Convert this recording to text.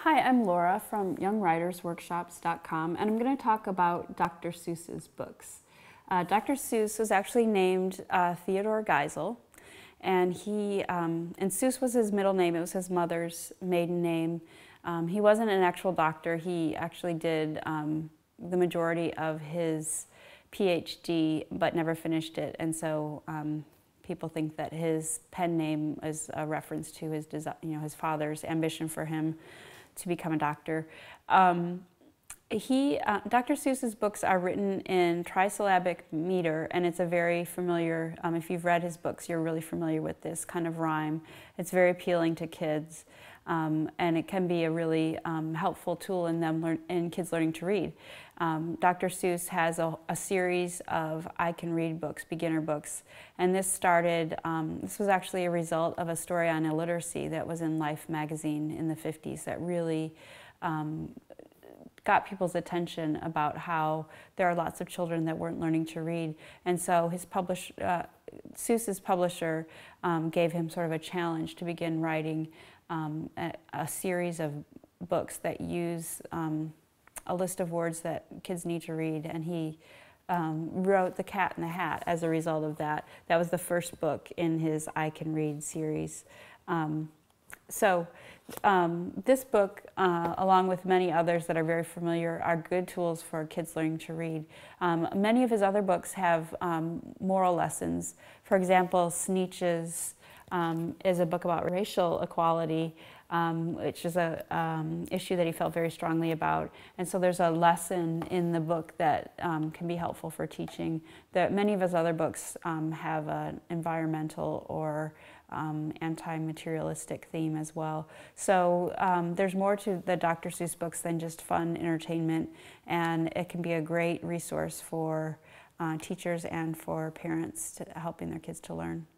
Hi, I'm Laura from YoungWritersWorkshops.com, and I'm going to talk about Dr. Seuss's books. Dr. Seuss was actually named Theodore Geisel, and Seuss was his middle name. It was his mother's maiden name. He wasn't an actual doctor. He actually did the majority of his PhD, but never finished it, and so people think that his pen name is a reference to his, his father's ambition for him to become a doctor. Dr. Seuss's books are written in trisyllabic meter, and it's a very familiar, if you've read his books, you're really familiar with this kind of rhyme. It's very appealing to kids, and it can be a really helpful tool in kids learning to read. Dr. Seuss has a series of I Can Read books, beginner books, and this was actually a result of a story on illiteracy that was in Life magazine in the 50s that really got people's attention about how there are lots of children that weren't learning to read. And so Seuss's publisher gave him sort of a challenge to begin writing a series of books that use a list of words that kids need to read, and he wrote The Cat in the Hat as a result of that. That was the first book in his I Can Read series. This book, along with many others that are very familiar, are good tools for kids learning to read. Many of his other books have moral lessons. For example, Sneetches is a book about racial equality, which is an issue that he felt very strongly about. And so there's a lesson in the book that can be helpful for teaching. Many of his other books have an environmental or anti-materialistic theme as well. So there's more to the Dr. Seuss books than just fun entertainment, and it can be a great resource for teachers and for parents helping their kids to learn.